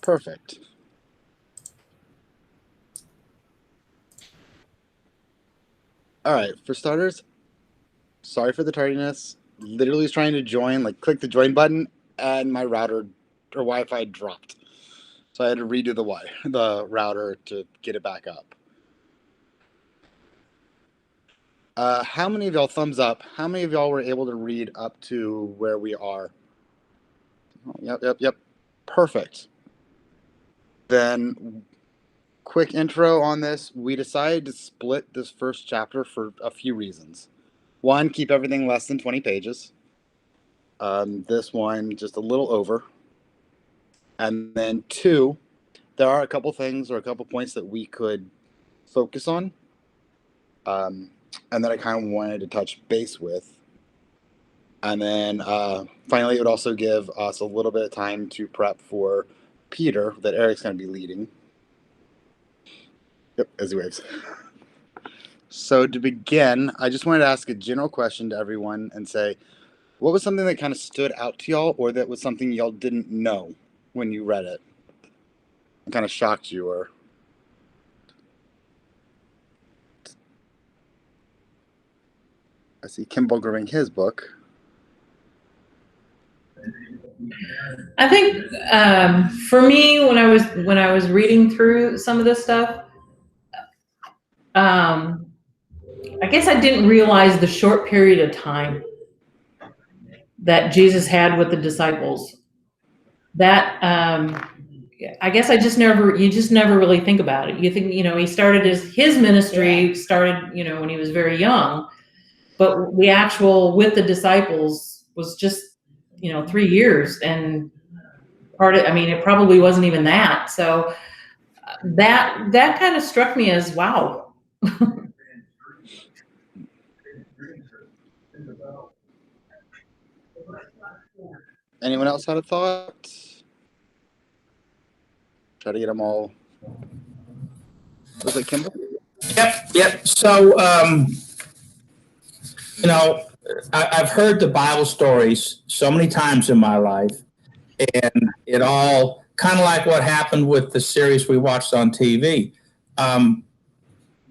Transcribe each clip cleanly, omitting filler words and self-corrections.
Perfect. All right, for starters, sorry for the tardiness. Literally was trying to join, like click the join button, and my router or Wi-Fi dropped. So I had to redo the router to get it back up. How many of y'all, thumbs up, how many of y'all were able to read up to where we are? Oh, yep. Perfect. Then, quick intro on this. We decided to split this first chapter for a few reasons. One, keep everything less than 20 pages. This one, just a little over. And then two, there are a couple things or a couple points that we could focus on. And that I kind of wanted to touch base with. And then finally, it would also give us a little bit of time to prep for Peter that Eric's going to be leading. Yep, as he waves. So to begin, I just wanted to ask a general question to everyone and say, what was something that kind of stood out to y'all, or that was something y'all didn't know when you read it? It kind of shocked you, or... I see Kimball grabbing his book. I think for me, when I was reading through some of this stuff, I guess I didn't realize the short period of time that Jesus had with the disciples. That I guess you just never really think about it. You think, he started his ministry started, when he was very young, but the actual with the disciples was just 3 years, and it probably wasn't even that. So that kind of struck me as wow. Anyone else had a thought? Try to get them all. Was it Kimball? Yep. So, I've heard the Bible stories so many times in my life, and it all kind of like what happened with the series we watched on TV,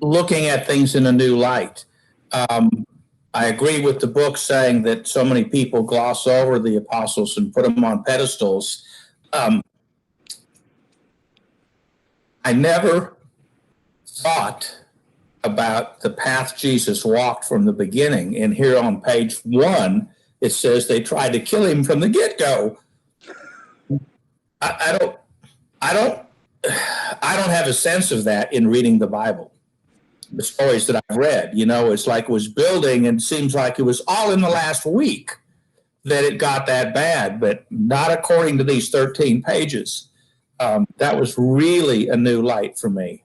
looking at things in a new light. I agree with the book saying that so many people gloss over the apostles and put them on pedestals. I never thought about the path Jesus walked from the beginning. And here on page 1, it says they tried to kill him from the get-go. I don't have a sense of that in reading the Bible. The stories that I've read, it's like it was building, and it seems like it was all in the last week that it got that bad, but not according to these 13 pages. That was really a new light for me.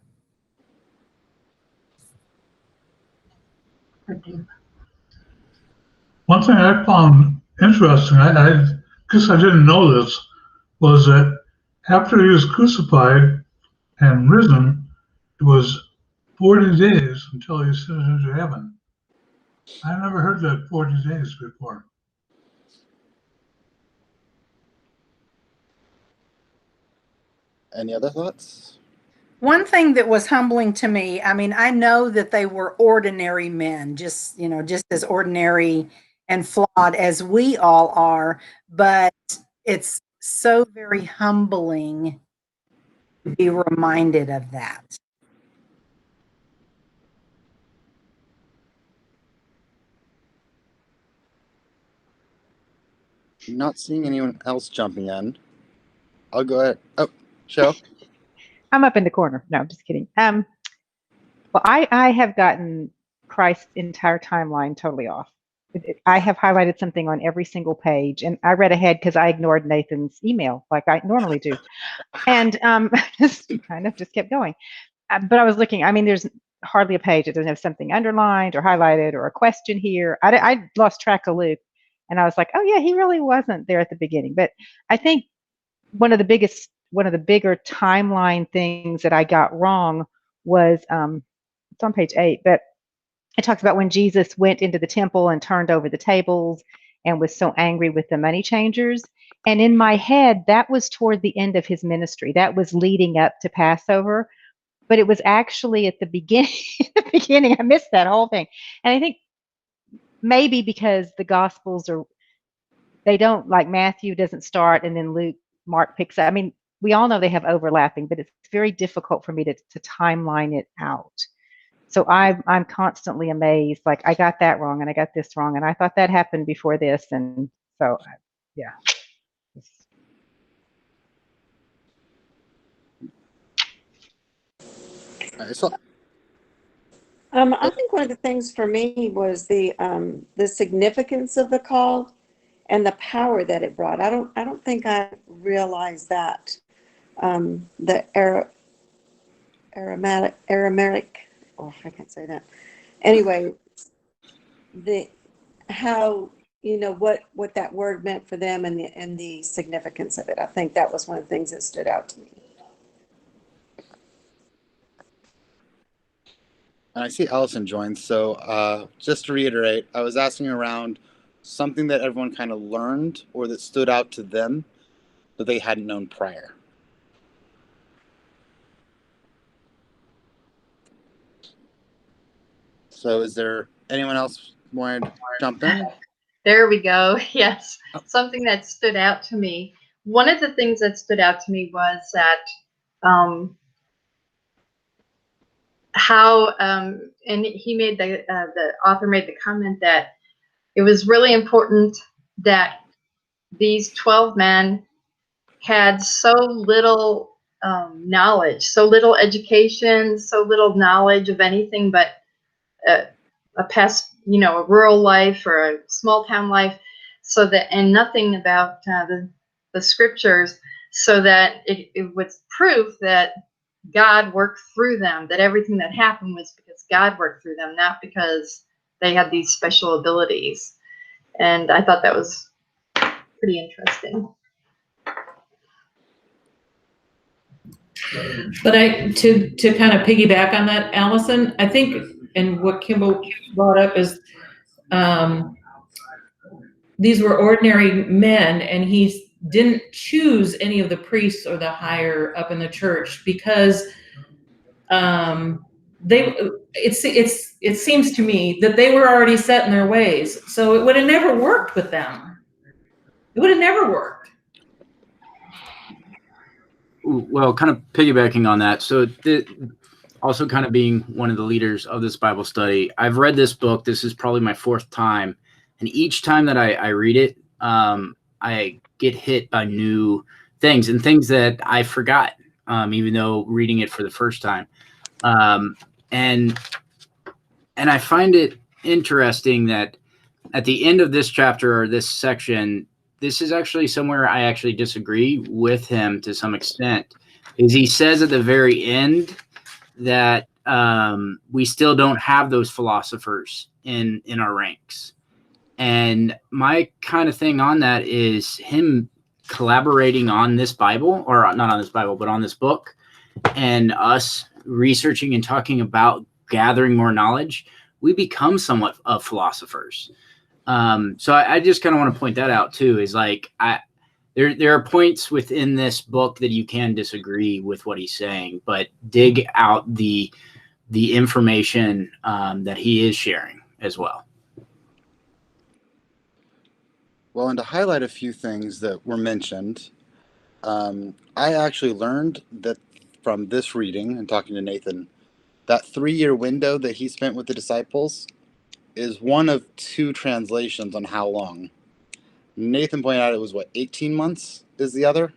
One thing I found interesting, I guess I didn't know this, was that after he was crucified and risen, it was 40 days until he ascended into heaven. I never heard that 40 days before. Any other thoughts? One thing that was humbling to me, I know that they were ordinary men, just as ordinary and flawed as we all are, but it's so very humbling to be reminded of that. Not seeing anyone else jumping in. I'll go ahead. Oh, Cheryl. I'm up in the corner. No, I'm just kidding. Well, I have gotten Christ's entire timeline totally off. I have highlighted something on every single page, and I read ahead because I ignored Nathan's email like I normally do, and just kept going. But I was looking. There's hardly a page that doesn't have something underlined or highlighted or a question here. I lost track of Luke, and I was like, oh yeah, he really wasn't there at the beginning. But I think one of the bigger timeline things that I got wrong was it's on page 8, but it talks about when Jesus went into the temple and turned over the tables, and was so angry with the money changers. And in my head, that was toward the end of his ministry. That was leading up to Passover, but it was actually at the beginning. The beginning, I missed that whole thing. And I think maybe because the Gospels they don't, like Matthew doesn't start and then Luke, Mark picks up. I mean, we all know they have overlapping, but it's very difficult for me to timeline it out. So I'm constantly amazed. Like, I got that wrong and I got this wrong, and I thought that happened before this, and so yeah. So, I think one of the things for me was the significance of the call and the power that it brought. I don't think I realized that. The Aramaic, oh, I can't say that. Anyway, how, what that word meant for them, and the significance of it. I think that was one of the things that stood out to me. and I see Allison joined. So just to reiterate, I was asking around something that everyone kind of learned or that stood out to them that they hadn't known prior. So is there anyone else wanting to jump in? There we go. Yes. Something that stood out to me. One of the things that stood out to me was that how and he made the author made the comment that it was really important that these 12 men had so little knowledge, so little education, so little knowledge of anything but a past, a rural life or a small town life, so that, and nothing about the scriptures, so that it was proof that God worked through them, that everything that happened was because God worked through them, not because they had these special abilities. And I thought that was pretty interesting. But to kind of piggyback on that, Allison, I think, and what Kimball brought up is these were ordinary men, and he didn't choose any of the priests or the higher up in the church because it seems to me that they were already set in their ways. So it would have never worked with them. It would have never worked. Well, kind of piggybacking on that. So also kind of being one of the leaders of this Bible study, I've read this book. This is probably my fourth time. And each time that I read it, I get hit by new things and things that I forgot, even though reading it for the first time. And I find it interesting that at the end of this chapter or this section, this is actually somewhere I actually disagree with him to some extent, is he says at the very end that we still don't have those philosophers in our ranks. And my kind of thing on that is him collaborating on this Bible, or not on this Bible, but on this book, and us researching and talking about gathering more knowledge. We become somewhat of philosophers. So I just kind of want to point that out too, is like, there are points within this book that you can disagree with what he's saying, but dig out the information that he is sharing as well. Well, and to highlight a few things that were mentioned, I actually learned that from this reading and talking to Nathan, that 3-year window that he spent with the disciples is one of 2 translations on how long. Nathan pointed out it was, 18 months is the other?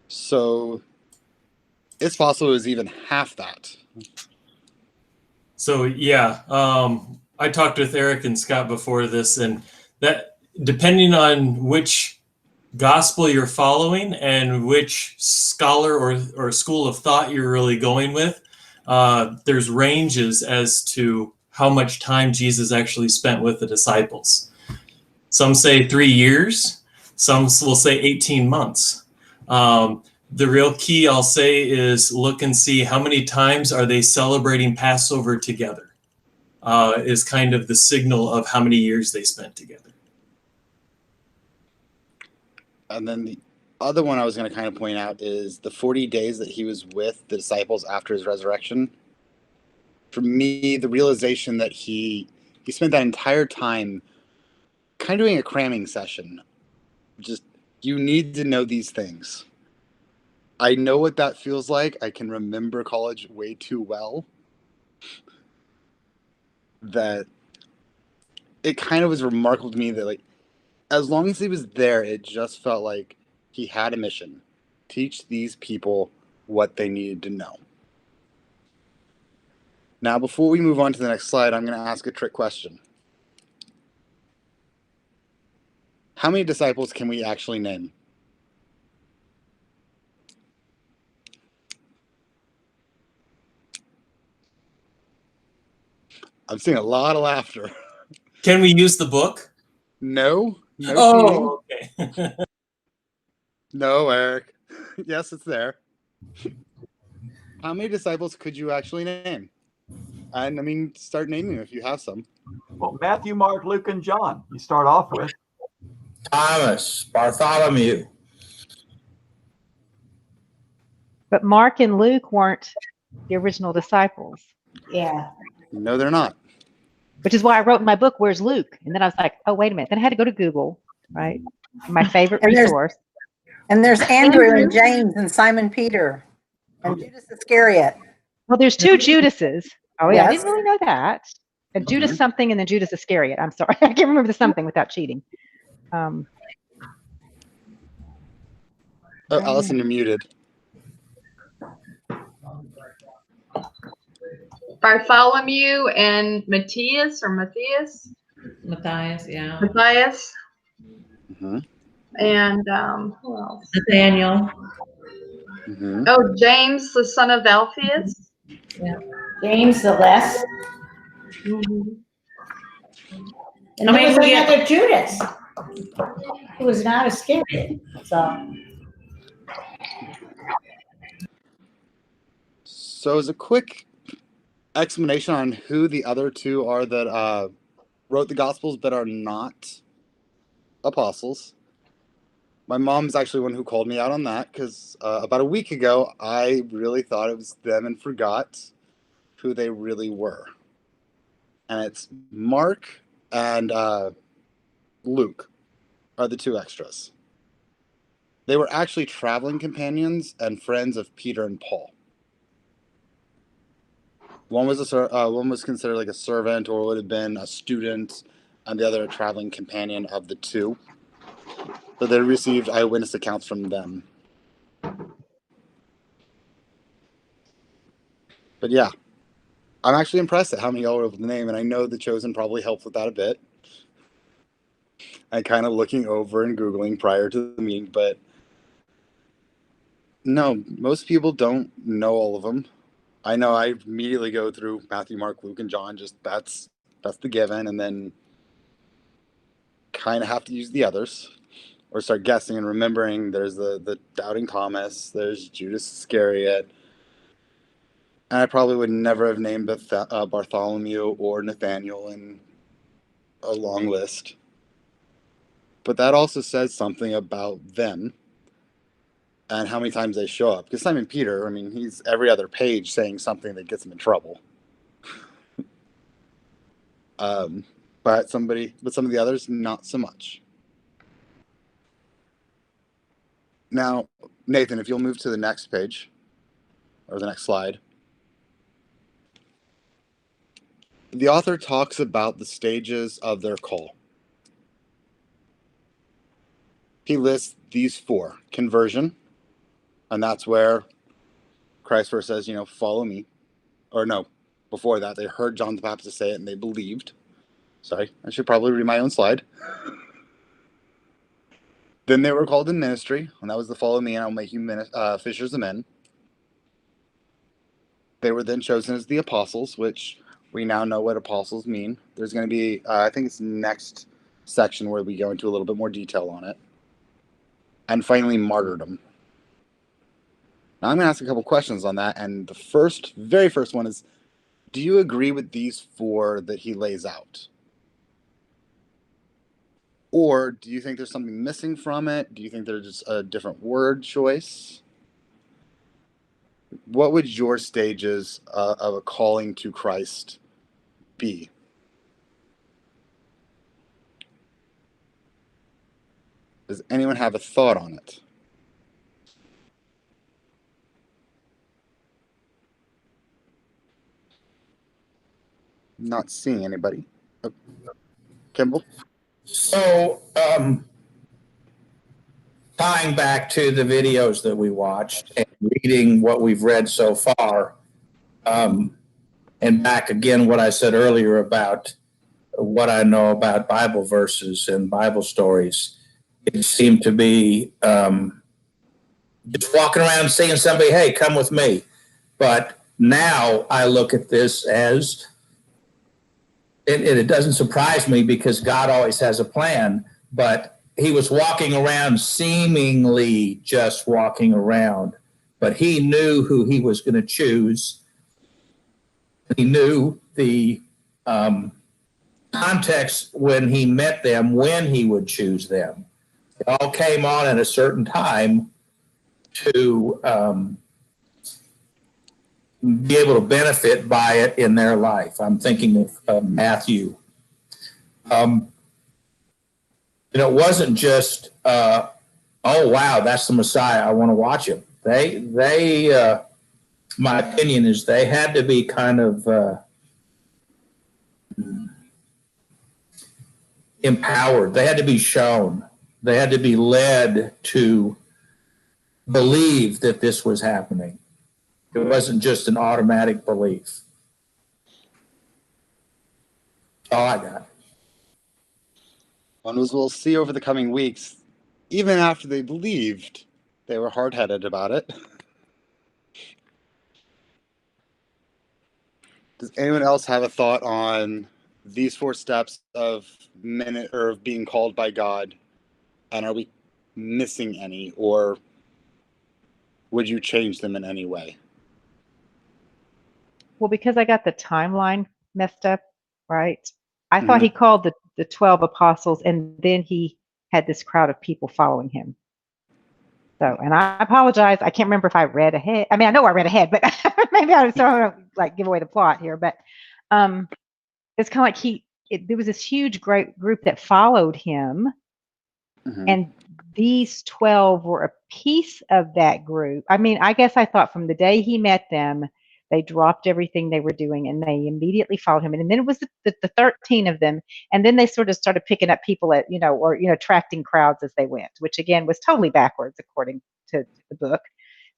So it's possible it was even half that. So, yeah, I talked with Eric and Scott before this, and that depending on which gospel you're following and which scholar or school of thought you're really going with, there's ranges as to how much time Jesus actually spent with the disciples. Some say 3 years, some will say 18 months. The real key, I'll say, is look and see how many times are they celebrating Passover together. is kind of the signal of how many years they spent together. And then the other one I was going to kind of point out is the 40 days that he was with the disciples after his resurrection. For me, the realization that he spent that entire time kind of doing a cramming session. Just, you need to know these things. I know what that feels like. I can remember college way too well. That it kind of was remarkable to me that, like, as long as he was there, it just felt like he had a mission. Teach these people what they needed to know. Now, before we move on to the next slide, I'm going to ask a trick question. How many disciples can we actually name? I'm seeing a lot of laughter. Can we use the book? No cheating. Oh, okay. No, Eric. Yes, it's there. How many disciples could you actually name? And I mean, start naming them if you have some. Well, Matthew, Mark, Luke, and John, you start off with. Thomas, Bartholomew. But Mark and Luke weren't the original disciples. Yeah. No, they're not. Which is why I wrote in my book, "Where's Luke?" And then I was like, oh, wait a minute. Then I had to go to Google, right? My favorite resource. And there's Andrew and James and Simon Peter and Judas Iscariot. Well, there's two Judases. Oh, yeah. I Yes. didn't really know that. And Judas something and then Judas Iscariot. I'm sorry. I can't remember the something without cheating. Oh, Allison, you're muted. Bartholomew and Matthias. Matthias, yeah. Matthias. Mm-hmm. And who else? Nathaniel. Mm-hmm. Oh, James, the son of Alphaeus. Yeah. James the Less. Mm-hmm. And I there mean, was we- another Judas who was not Iscariot. So as a quick explanation on who the other two are that wrote the Gospels but are not apostles. My mom's actually one who called me out on that because about a week ago, I really thought it was them and forgot who they really were. And it's Mark and Luke are the two extras. They were actually traveling companions and friends of Peter and Paul. One was considered like a servant, or would have been a student, and the other a traveling companion of the two. So they received eyewitness accounts from them. But yeah, I'm actually impressed at how many y'all were able to name, and I know The Chosen probably helped with that a bit. And kind of looking over and Googling prior to the meeting, but no, most people don't know all of them. I know I immediately go through Matthew, Mark, Luke, and John, just that's the given, and then kind of have to use the others. Or start guessing and remembering there's the doubting Thomas, there's Judas Iscariot. And I probably would never have named Bartholomew or Nathaniel in a long list. But that also says something about them and how many times they show up. Because Simon Peter, I mean, he's every other page saying something that gets him in trouble. But some of the others, not so much. Now, Nathan, if you'll move to the next page, or the next slide. The author talks about the stages of their call. He lists these four. Conversion, and that's where Christ first says, follow me. Or no, before that, they heard John the Baptist say it and they believed. Sorry, I should probably read my own slide. Then they were called in ministry, and that was the follow me and I'll make you fishers of men. They were then chosen as the apostles, which we now know what apostles mean. There's going to be, I think it's next section where we go into a little bit more detail on it. And finally, martyrdom. Now I'm going to ask a couple questions on that, and the very first one is, do you agree with these 4 that he lays out? Or do you think there's something missing from it? Do you think there's just a different word choice? What would your stages of a calling to Christ be? Does anyone have a thought on it? Not seeing anybody. Oh, Kimball? So, tying back to the videos that we watched and reading what we've read so far, and back again what I said earlier about what I know about Bible verses and Bible stories, it seemed to be just walking around seeing somebody, hey, come with me. But now I look at this as, it doesn't surprise me because God always has a plan, but he was walking around seemingly just walking around, but he knew who he was going to choose. He knew the context when he met them, when he would choose them. It all came on at a certain time to be able to benefit by it in their life. I'm thinking of Matthew. It wasn't just, oh, wow, that's the Messiah, I want to watch him. They my opinion is they had to be kind of empowered. They had to be shown. They had to be led to believe that this was happening. It wasn't just an automatic belief. That's all I got. One was we'll see over the coming weeks, even after they believed, they were hard-headed about it. Does anyone else have a thought on these 4 steps of being called by God? And are we missing any, or would you change them in any way? Well, because I got the timeline messed up, right? I thought he called the 12 apostles, and then he had this crowd of people following him. So, and I apologize. I can't remember if I read ahead. I mean, I know I read ahead, but maybe I was trying to like give away the plot here. But it's kind of like there was this huge great group that followed him, and these 12 were a piece of that group. I mean, I guess I thought from the day he met them, they dropped everything they were doing and they immediately followed him. And then it was the 13 of them. And then they sort of started picking up people attracting crowds as they went, which again was totally backwards according to the book,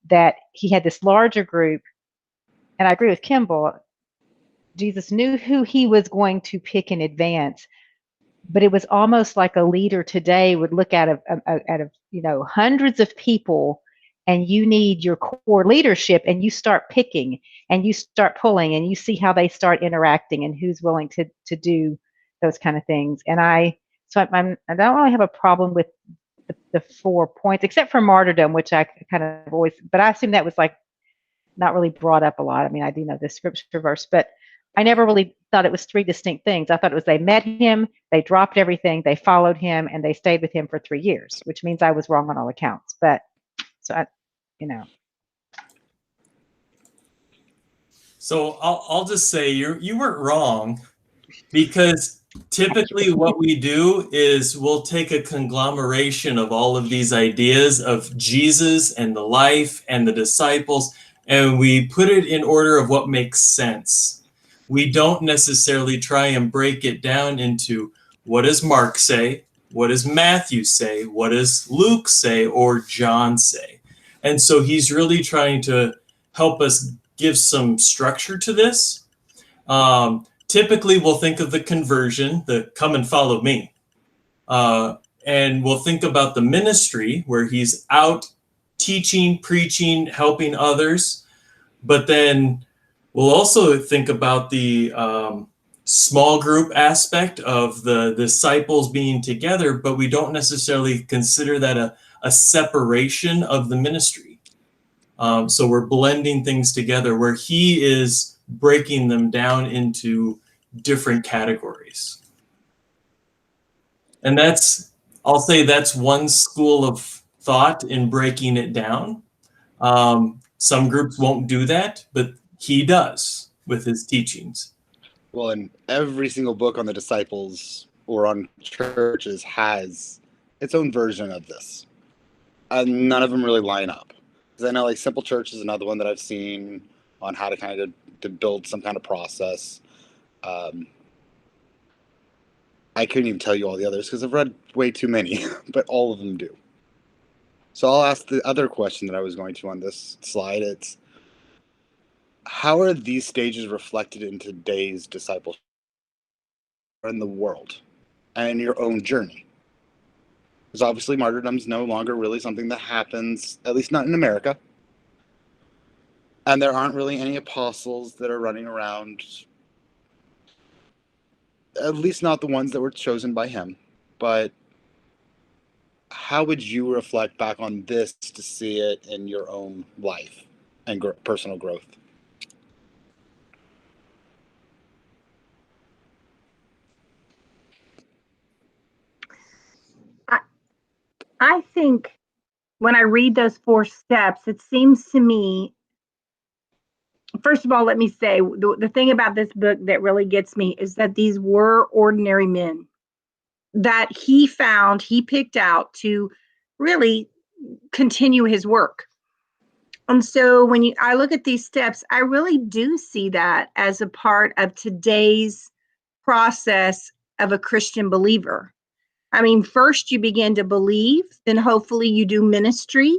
that he had this larger group. And I agree with Kimball. Jesus knew who he was going to pick in advance, but it was almost like a leader today would look at hundreds of people, and you need your core leadership, and you start picking and you start pulling and you see how they start interacting and who's willing to do those kind of things. And I don't really have a problem with the 4 points, except for martyrdom, which I kind of always, but I assume that was like not really brought up a lot. I mean, I do know the scripture verse, but I never really thought it was 3 distinct things. I thought it was they met him, they dropped everything, they followed him, and they stayed with him for 3 years, which means I was wrong on all accounts. But So I'll just say you weren't wrong, because typically what we do is we'll take a conglomeration of all of these ideas of Jesus and the life and the disciples, and we put it in order of what makes sense. We don't necessarily try and break it down into what does Mark say, what does Matthew say, what does Luke say, or John say. And so he's really trying to help us give some structure to this. Typically, we'll think of the conversion, the come and follow me. And we'll think about the ministry where he's out teaching, preaching, helping others. But then we'll also think about the small group aspect of the disciples being together, but we don't necessarily consider that a separation of the ministry. So we're blending things together where he is breaking them down into different categories. And I'll say that's one school of thought in breaking it down. Some groups won't do that, but he does with his teachings. Well, and every single book on the disciples or on churches has its own version of this. And none of them really line up. Because I know like Simple Church is another one that I've seen on how to kind of to build some kind of process. I couldn't even tell you all the others because I've read way too many, but all of them do. So I'll ask the other question that I was going to on this slide. It's, how are these stages reflected in today's discipleship in the world and in your own journey? Because obviously martyrdom is no longer really something that happens, at least not in America. And there aren't really any apostles that are running around, at least not the ones that were chosen by him. But how would you reflect back on this to see it in your own life and personal growth? I think when I read those 4 steps, it seems to me, first of all, let me say the thing about this book that really gets me is that these were ordinary men that he picked out to really continue his work. And so when I look at these steps, I really do see that as a part of today's process of a Christian believer. I mean, first you begin to believe, then hopefully you do ministry.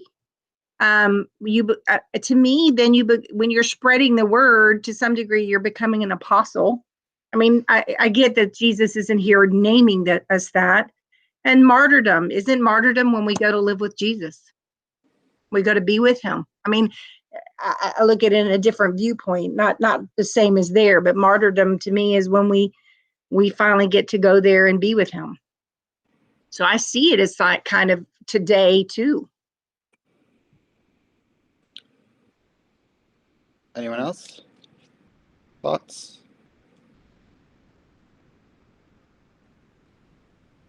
To me, then when you're spreading the word, to some degree, you're becoming an apostle. I mean, I get that Jesus isn't here naming us that. And martyrdom, isn't martyrdom when we go to live with Jesus? We go to be with him. I mean, I look at it in a different viewpoint, not the same as there, but martyrdom to me is when we finally get to go there and be with him. So I see it as like kind of today too. Anyone else? Thoughts?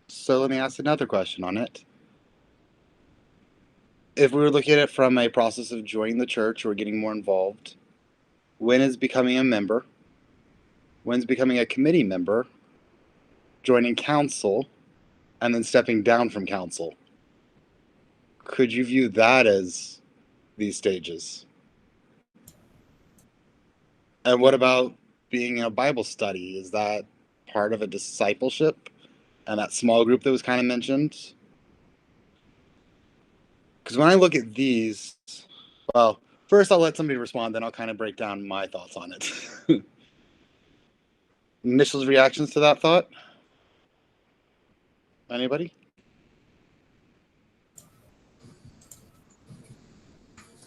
So let me ask another question on it. If we were looking at it from a process of joining the church or getting more involved, when is becoming a member? When's becoming a committee member? Joining council? And then stepping down from council? Could you view that as these stages? And what about being in a Bible study? Is that part of a discipleship? And that small group that was kind of mentioned? Because when I look at these, well, first I'll let somebody respond, then I'll kind of break down my thoughts on it. Initial reactions to that thought? Anybody?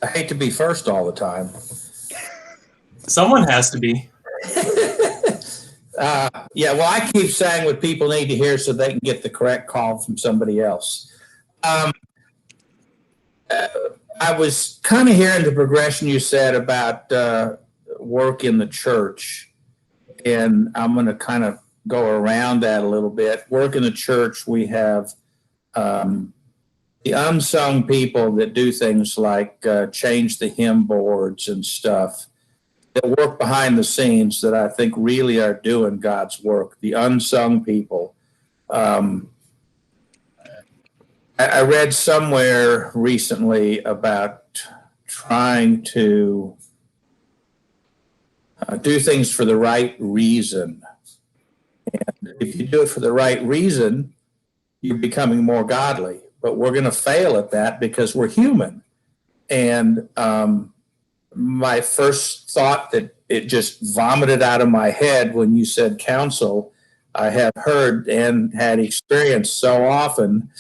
I hate to be first all the time. Someone has to be. Yeah, well, I keep saying what people need to hear so they can get the correct call from somebody else. I was kind of hearing the progression you said about work in the church, and I'm going to kind of go around that a little bit. Work in the church, we have the unsung people that do things like change the hymn boards and stuff, that work behind the scenes that I think really are doing God's work, the unsung people. I read somewhere recently about trying to do things for the right reason. And if you do it for the right reason, you're becoming more godly. But we're going to fail at that because we're human. And my first thought that it just vomited out of my head when you said counsel, I have heard and had experienced so often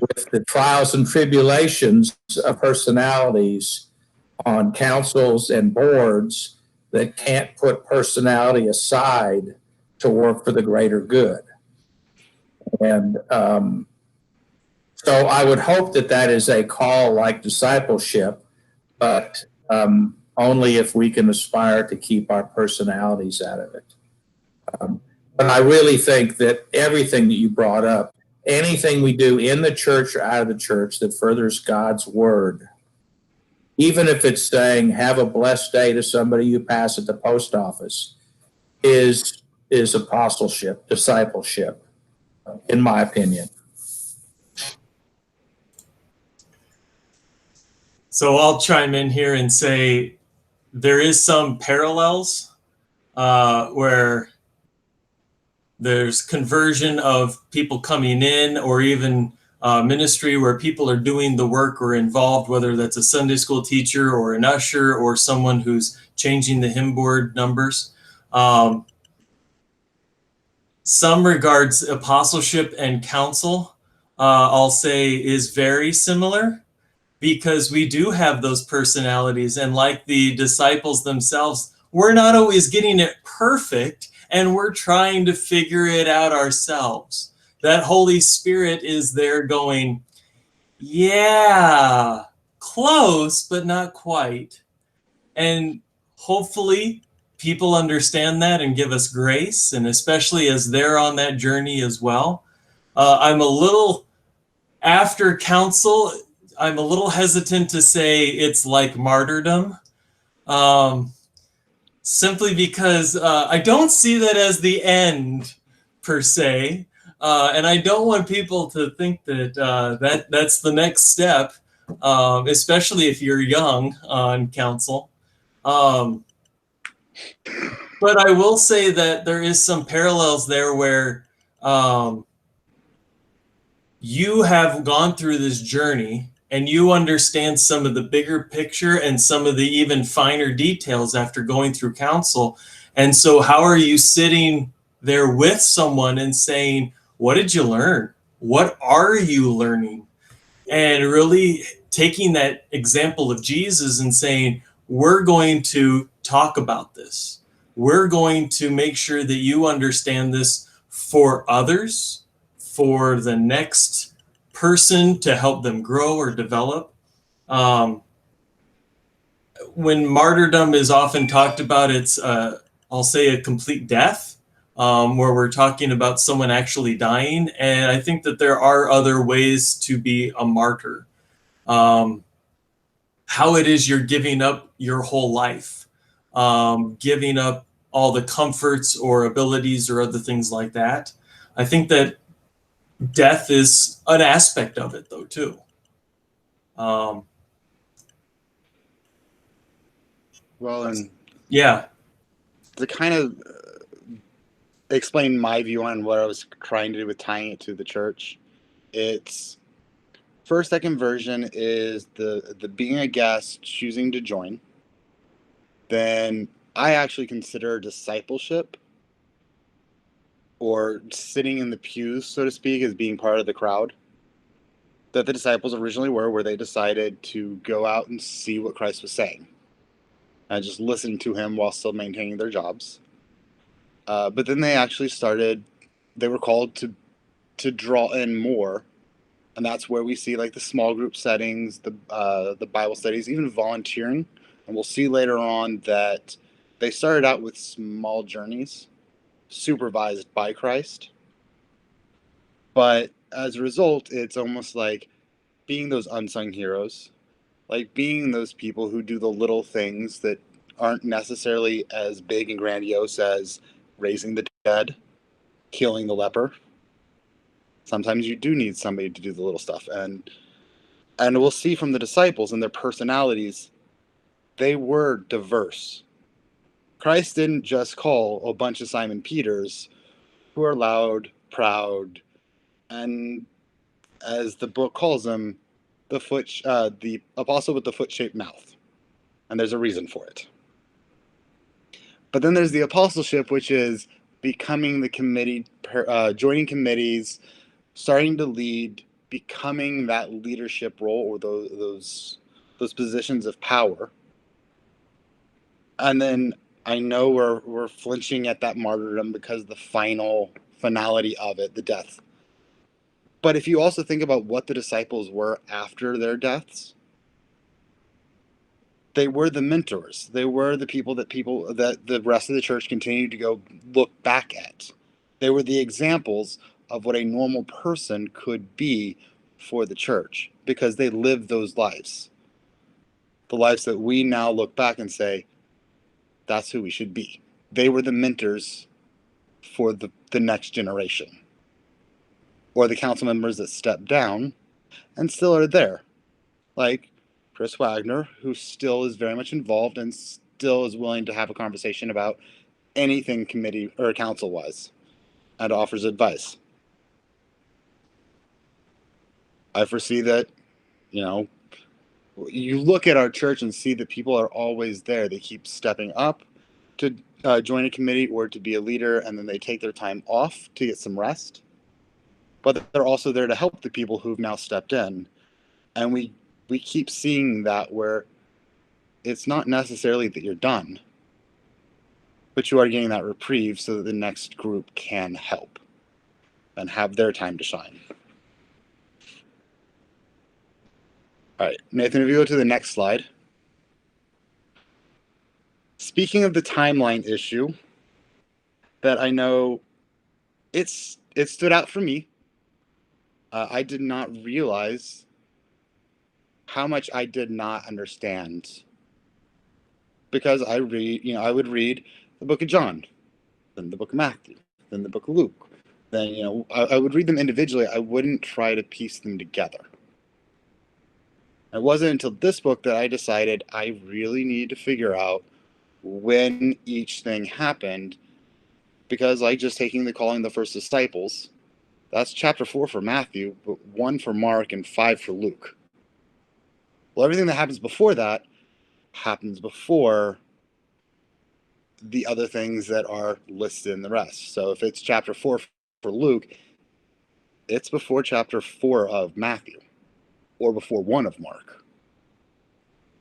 with the trials and tribulations of personalities on councils and boards that can't put personality aside to work for the greater good. And so I would hope that that is a call like discipleship, but only if we can aspire to keep our personalities out of it. But I really think that everything that you brought up, anything we do in the church or out of the church that furthers God's word, even if it's saying have a blessed day to somebody you pass at the post office, is apostleship, discipleship, in my opinion. So I'll chime in here and say there is some parallels where there's conversion of people coming in, or even ministry where people are doing the work or involved, whether that's a Sunday school teacher or an usher or someone who's changing the hymn board numbers. Some regards apostleship and counsel, I'll say, is very similar, because we do have those personalities, and like the disciples themselves, we're not always getting it perfect, and we're trying to figure it out ourselves. That Holy Spirit is there going, yeah, close, but not quite. And hopefully people understand that and give us grace, and especially as they're on that journey as well. I'm a little, after counsel, I'm a little hesitant to say it's like martyrdom, simply because I don't see that as the end per se, and I don't want people to think that that's the next step, especially if you're young on counsel. But I will say that there is some parallels there where you have gone through this journey and you understand some of the bigger picture and some of the even finer details after going through counsel. And so how are you sitting there with someone and saying, what did you learn? What are you learning? And really taking that example of Jesus and saying, we're going to talk about this. We're going to make sure that you understand this for others, for the next person, to help them grow or develop. When martyrdom is often talked about, it's, I'll say, a complete death, where we're talking about someone actually dying. And I think that there are other ways to be a martyr. How it is you're giving up your whole life, giving up all the comforts or abilities or other things like that. I think that death is an aspect of it, though, too. Well, and yeah, to kind of explain my view on what I was trying to do with tying it to the church, it's first, that conversion is the being a guest, choosing to join. Then I actually consider discipleship, or sitting in the pews, so to speak, as being part of the crowd that the disciples originally were, where they decided to go out and see what Christ was saying and just listen to him while still maintaining their jobs. But then they actually they were called to draw in more. And that's where we see like the small group settings, the Bible studies, even volunteering. And we'll see later on that they started out with small journeys supervised by Christ. But as a result, it's almost like being those unsung heroes, like being those people who do the little things that aren't necessarily as big and grandiose as raising the dead, healing the leper. Sometimes you do need somebody to do the little stuff. And we'll see from the disciples and their personalities, they were diverse. Christ didn't just call a bunch of Simon Peters who are loud, proud, and as the book calls them, the apostle with the foot-shaped mouth. And there's a reason for it. But then there's the apostleship, which is becoming the committee, joining committees, starting to lead, becoming that leadership role or those positions of power. And then I know we're flinching at that martyrdom because the finality of it, the death. But if you also think about what the disciples were after their deaths, They were the mentors. They were the people that the rest of the church continued to go look back at. They were the examples of what a normal person could be for the church because they lived those lives. The lives that we now look back and say, that's who we should be. They were the mentors for the next generation. Or the council members that stepped down and still are there. Like Chris Wagner, who still is very much involved and still is willing to have a conversation about anything committee or council wise and offers advice. I foresee that, you look at our church and see that people are always there. They keep stepping up to join a committee or to be a leader, and then they take their time off to get some rest. But they're also there to help the people who've now stepped in. And we keep seeing that where it's not necessarily that you're done, but you are getting that reprieve so that the next group can help and have their time to shine. All right, Nathan, if you go to the next slide. Speaking of the timeline issue, that I know it stood out for me. I did not realize how much I did not understand because I would read the book of John, then the book of Matthew, then the book of Luke. Then, I would read them individually. I wouldn't try to piece them together. It wasn't until this book that I decided I really need to figure out when each thing happened, because like just taking the calling of the first disciples, that's chapter 4 for Matthew, but 1 for Mark and 5 for Luke. Well, everything that happens before that happens before the other things that are listed in the rest. So if it's chapter 4 for Luke, it's before chapter 4 of Matthew or before 1 of Mark.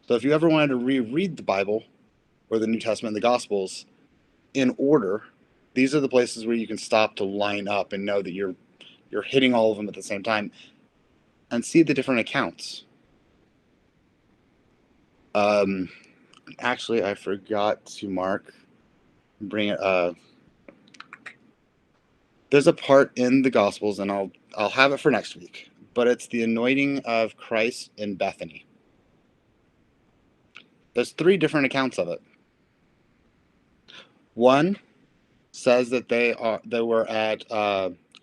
So if you ever wanted to reread the Bible or the New Testament and the Gospels in order, these are the places where you can stop to line up and know that you're hitting all of them at the same time and see the different accounts. Actually, I forgot to bring it. There's a part in the Gospels, and I'll have it for next week, but it's the anointing of Christ in Bethany. There's 3 different accounts of it. One says that they were at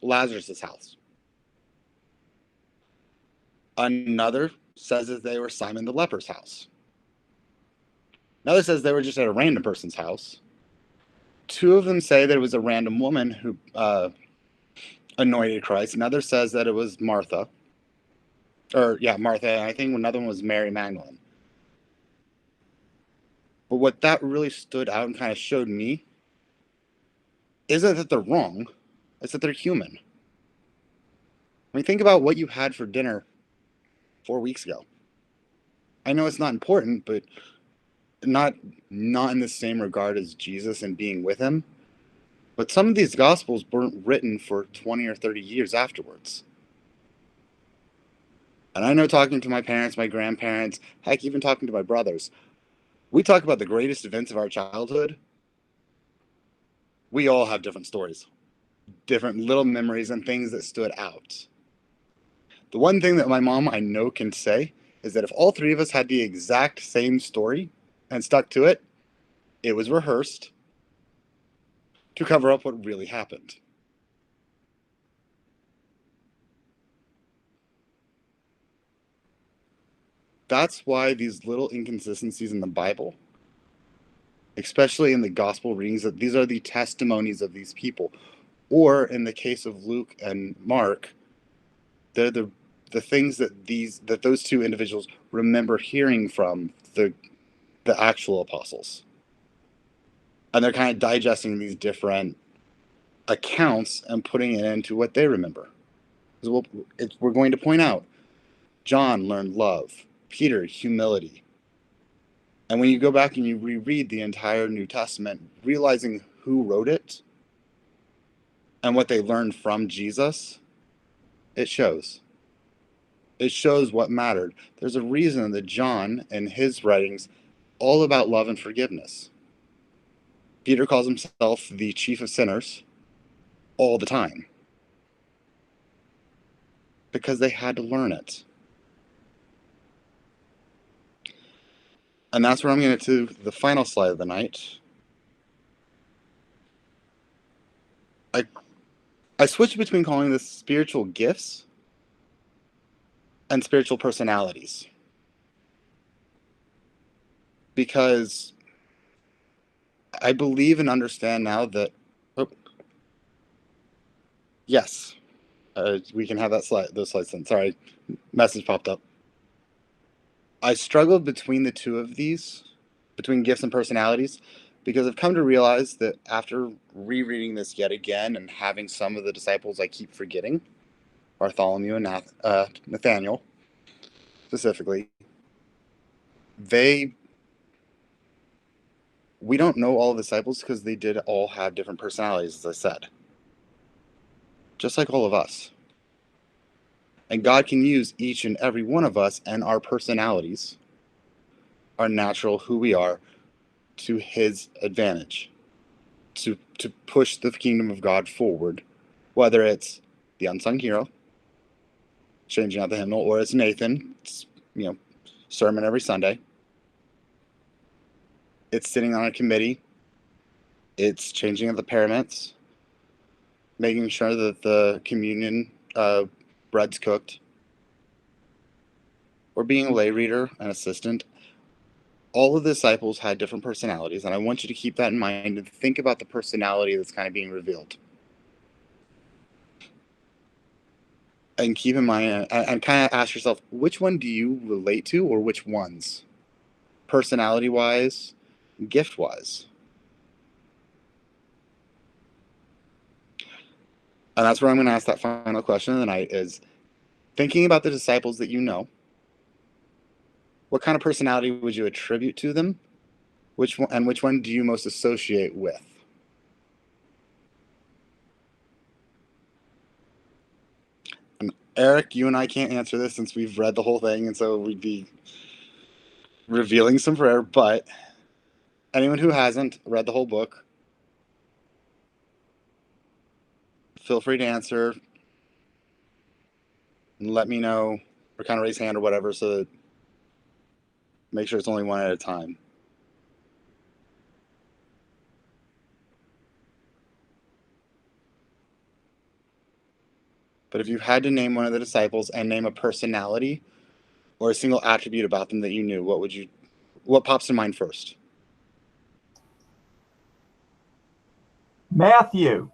Lazarus' house. Another says that they were Simon the leper's house. Another says they were just at a random person's house. 2 of them say that it was a random woman who anointed Christ. Another says that it was Martha. Martha. And I think another one was Mary Magdalene. But what that really stood out and kind of showed me isn't that they're wrong. It's that they're human. I mean, think about what you had for dinner 4 weeks ago. I know it's not important, but not in the same regard as Jesus and being with him. But some of these Gospels weren't written for 20 or 30 years afterwards. And I know, talking to my parents, my grandparents, heck, even talking to my brothers, we talk about the greatest events of our childhood. We all have different stories, different little memories and things that stood out. The one thing that my mom, I know, can say is that if all 3 of us had the exact same story and stuck to it, it was rehearsed to cover up what really happened. That's why these little inconsistencies in the Bible, especially in the gospel readings, that these are the testimonies of these people. Or in the case of Luke and Mark, they're the things that those 2 individuals remember hearing from the actual apostles. And they're kind of digesting these different accounts and putting it into what they remember. We're going to point out, John learned love, Peter, humility. And when you go back and you reread the entire New Testament, realizing who wrote it and what they learned from Jesus, it shows. It shows what mattered. There's a reason that John, in his writings, all about love and forgiveness. Peter calls himself the chief of sinners all the time because they had to learn it. And that's where I'm going to the final slide of the night. I switched between calling this spiritual gifts and spiritual personalities. Because I believe and understand now that, yes, we can have those slides then. Sorry, message popped up. I struggled between the two of these, between gifts and personalities, because I've come to realize that after rereading this yet again and having some of the disciples I keep forgetting, Bartholomew and Nathaniel specifically, we don't know all the disciples because they did all have different personalities, as I said, just like all of us. And God can use each and every one of us and our personalities, our natural who we are, to his advantage, to push the kingdom of God forward, whether it's the unsung hero, changing out the hymnal, or it's Nathan, it's, sermon every Sunday. It's sitting on a committee. It's changing out the paraments, making sure that the communion bread's cooked, or being a lay reader, an assistant. All of the disciples had different personalities, and I want you to keep that in mind and think about the personality that's kind of being revealed. And keep in mind, and kind of ask yourself, which one do you relate to, or which ones? Personality-wise, gift-wise. And that's where I'm going to ask that final question of the night is, thinking about the disciples that you know, what kind of personality would you attribute to them? Which one do you most associate with? And Eric, you and I can't answer this since we've read the whole thing, and so we'd be revealing some prayer, but anyone who hasn't read the whole book, feel free to answer and let me know, or kind of raise hand or whatever, so that make sure it's only one at a time. But if you had to name one of the disciples and name a personality or a single attribute about them that you knew, what pops to mind first? Matthew.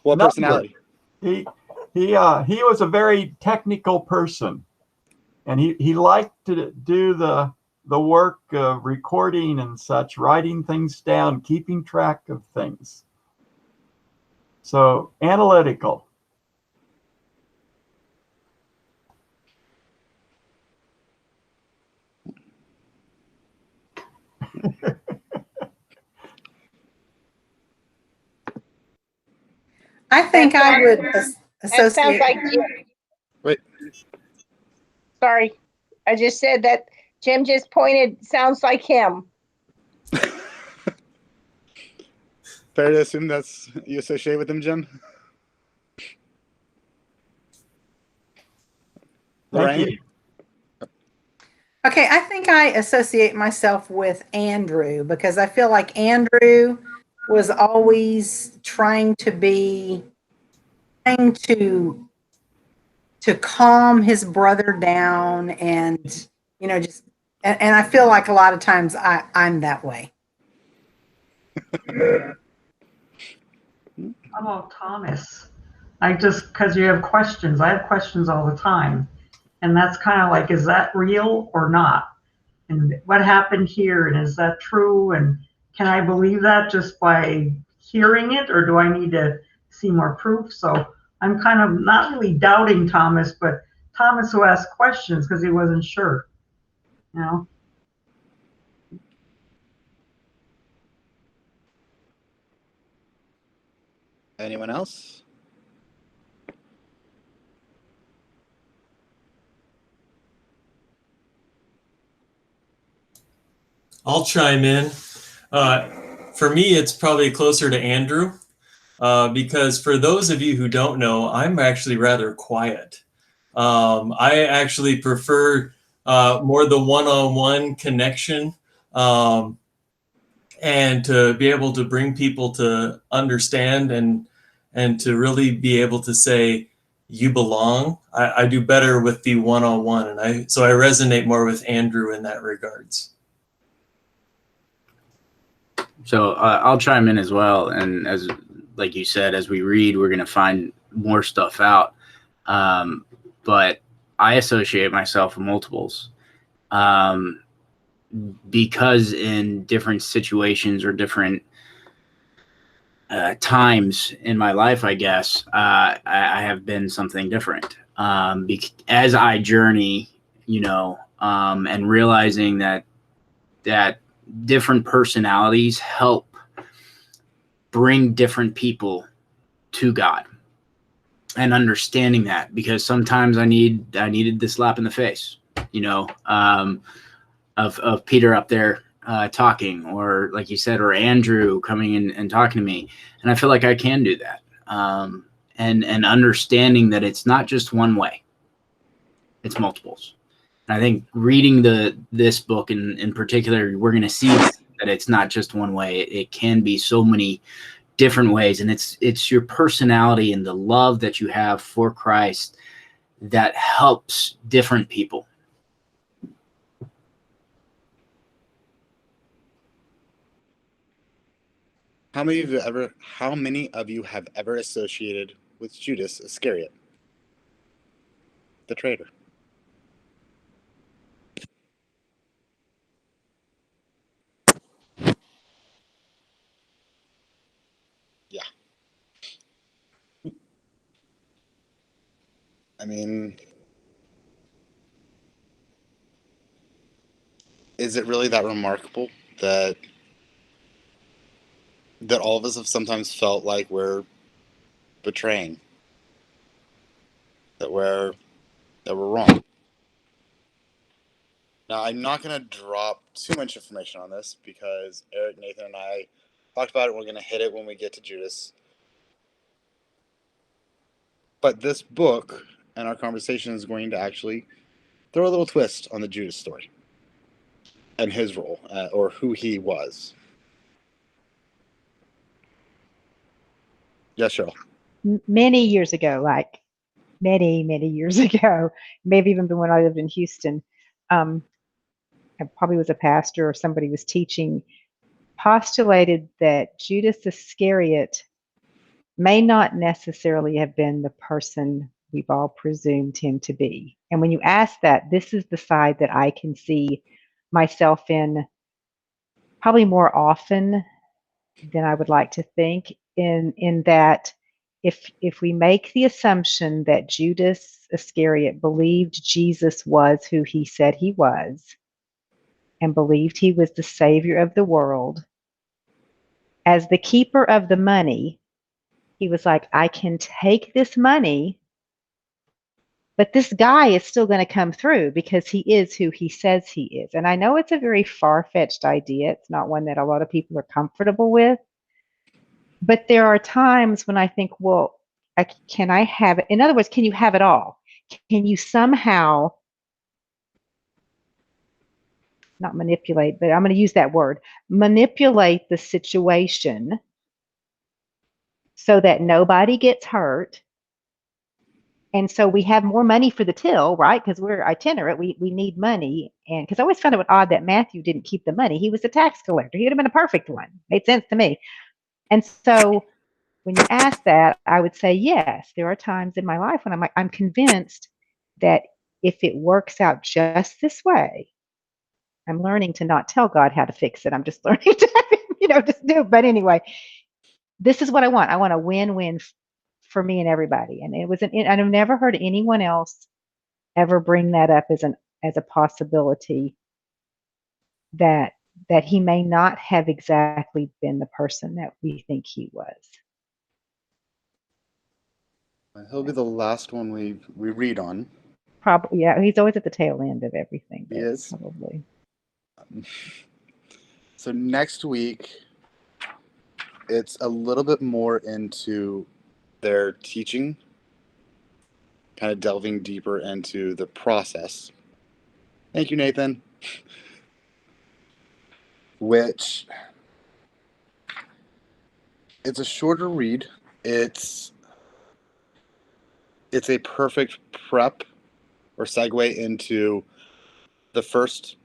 What personality? He was a very technical person, and he liked to do the work of recording and such, writing things down, keeping track of things. So analytical. I think I would That sounds like Jim. Wait. Sorry, I just said that Jim just pointed, sounds like him. Fair to assume that's you associate with him, Jim? Thank you. Okay, I think I associate myself with Andrew because I feel like Andrew was always trying to calm his brother down, and just and I feel like a lot of times I'm that way. How about Thomas? Because you have questions. I have questions all the time. And that's kind of like, is that real or not? And what happened here? And is that true? And can I believe that just by hearing it? Or do I need to see more proof? So I'm kind of not really doubting Thomas, but Thomas who asked questions because he wasn't sure. Anyone else? I'll chime in. For me, it's probably closer to Andrew, because for those of you who don't know, I'm actually rather quiet. I actually prefer more the one-on-one connection, and to be able to bring people to understand and to really be able to say, you belong. I do better with the one-on-one, and so I resonate more with Andrew in that regards. So I'll chime in as well. And as like you said, as we read, we're going to find more stuff out. But I associate myself with multiples, because in different situations or different times in my life, I guess, I have been something different. As I journey, and realizing that different personalities help bring different people to God, and understanding that, because sometimes I needed this slap in the face, of Peter up there talking, or like you said, or Andrew coming in and talking to me, and I feel like I can do that, and understanding that it's not just one way, it's multiples. And I think reading this book in particular, we're going to see that it's not just one way. It can be so many different ways, and it's your personality and the love that you have for Christ that helps different people. How many of you have ever associated with Judas Iscariot, the traitor? Yeah. I mean, is it really that remarkable that all of us have sometimes felt like we're betraying, that we're wrong? Now, I'm not going to drop too much information on this because Eric, Nathan, and I talked about it. We're going to hit it when we get to Judas. But this book and our conversation is going to actually throw a little twist on the Judas story and his role, or who he was. Yes, Cheryl. Many years ago, like many years ago, maybe even when I lived in Houston, I probably was a pastor or somebody was teaching, postulated that Judas Iscariot may not necessarily have been the person we've all presumed him to be. And when you ask that, this is the side that I can see myself in probably more often than I would like to think, in that if we make the assumption that Judas Iscariot believed Jesus was who he said he was, and believed he was the savior of the world, as the keeper of the money, he was like, I can take this money, but this guy is still going to come through because he is who he says he is. And I know it's a very far-fetched idea. It's not one that a lot of people are comfortable with. But there are times when I think, well, can I have it? In other words, can you have it all? Can you somehow, not manipulate, but I'm going to use that word, manipulate the situation so that nobody gets hurt? And so we have more money for the till, right? Because we're itinerant. We need money. And because I always found it odd that Matthew didn't keep the money. He was a tax collector. He would have been a perfect one. Made sense to me. And so when you ask that, I would say, yes, there are times in my life when I'm convinced that if it works out just this way, I'm learning to not tell God how to fix it. I'm just learning to, just do it. But anyway, this is what I want. I want a win-win for me and everybody. And I've never heard anyone else ever bring that up as a possibility, that he may not have exactly been the person that we think he was. He'll be the last one we read on. Probably, yeah. He's always at the tail end of everything. He is. Probably. So next week, it's a little bit more into their teaching, kind of delving deeper into the process. Thank you, Nathan. Which, it's a shorter read. It's a perfect prep or segue into the first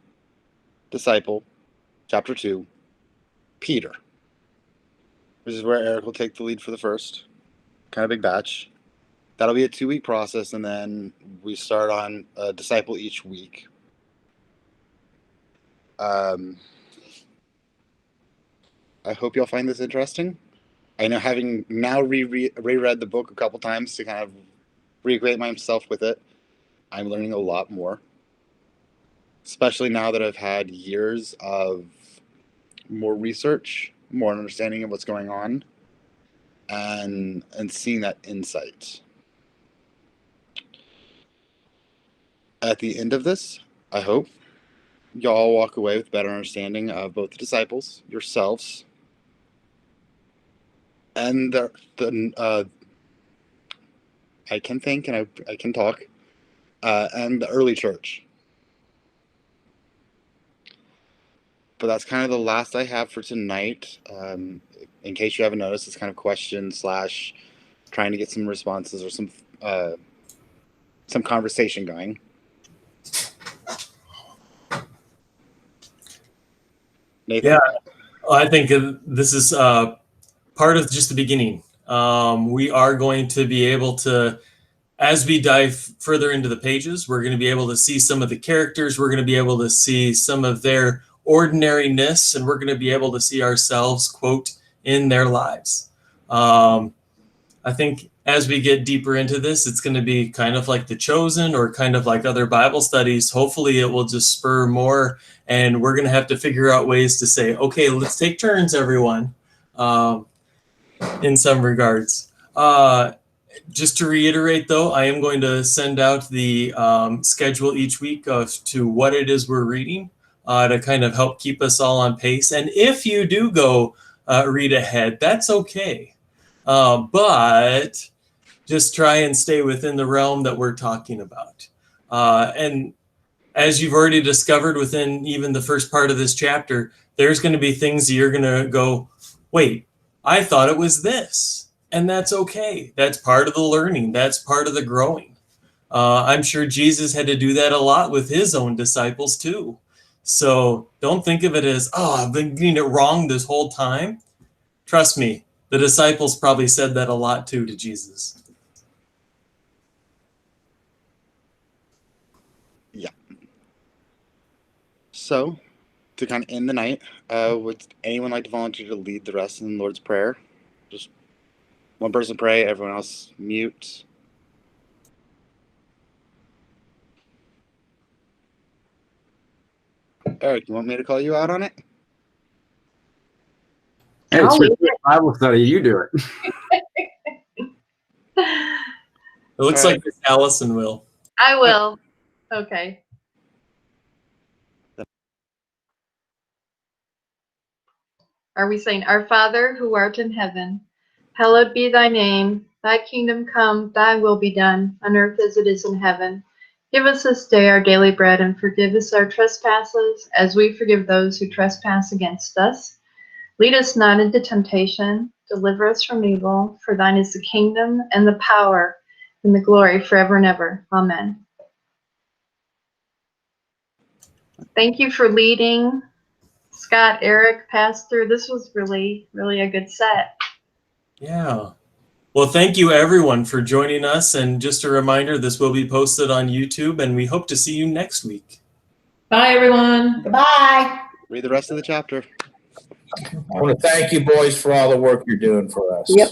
disciple, chapter 2, Peter, which is where Eric will take the lead for the first. Kind of big batch. That'll be a 2-week process, and then we start on a disciple each week. I hope you'll find this interesting. I know, having now reread the book a couple times to kind of reacquaint myself with it, I'm learning a lot more. Especially now that I've had years of more research, more understanding of what's going on, and seeing that insight. At the end of this, I hope y'all walk away with better understanding of both the disciples, yourselves, and I can think and I can talk, and the early church. But that's kind of the last I have for tonight. In case you haven't noticed, it's kind of question / trying to get some responses or some conversation going. Nathan? Yeah, I think this is part of just the beginning. We are going to be able to, as we dive further into the pages, we're going to be able to see some of the characters. We're going to be able to see some of their ordinariness, and we're going to be able to see ourselves, quote, in their lives. I think as we get deeper into this, it's going to be kind of like The Chosen or kind of like other Bible studies. Hopefully it will just spur more, and we're going to have to figure out ways to say, okay, let's take turns, everyone, in some regards. Just to reiterate, though, I am going to send out the schedule each week to what it is we're reading to kind of help keep us all on pace. And if you do go read ahead, that's okay. But just try and stay within the realm that we're talking about. And as you've already discovered within even the first part of this chapter, there's going to be things that you're going to go, wait, I thought it was this. And that's okay. That's part of the learning. That's part of the growing. I'm sure Jesus had to do that a lot with his own disciples too. So don't think of it as, oh, I've been getting it wrong this whole time. Trust me, the disciples probably said that a lot too to Jesus. Yeah. So, to kind of end the night, would anyone like to volunteer to lead the rest in the Lord's Prayer? Just one person pray, everyone else mute. Eric, you want me to call you out on it? Hey, it's your Bible study. You do it. It looks like Allison will. I will. Okay. Are we saying, Our Father, who art in heaven, hallowed be thy name. Thy kingdom come, thy will be done, on earth as it is in heaven. Give us this day our daily bread, and forgive us our trespasses, as we forgive those who trespass against us. Lead us not into temptation, deliver us from evil, for thine is the kingdom, and the power, and the glory forever and ever. Amen. Thank you for leading. Scott, Eric, Pastor, this was really, really a good set. Yeah. Well, thank you everyone for joining us. And just a reminder, this will be posted on YouTube, and we hope to see you next week. Bye, everyone. Goodbye. Read the rest of the chapter. I want to thank you, boys, for all the work you're doing for us. Yep.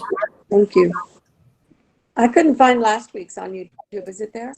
Thank you. I couldn't find last week's on YouTube. Is it there?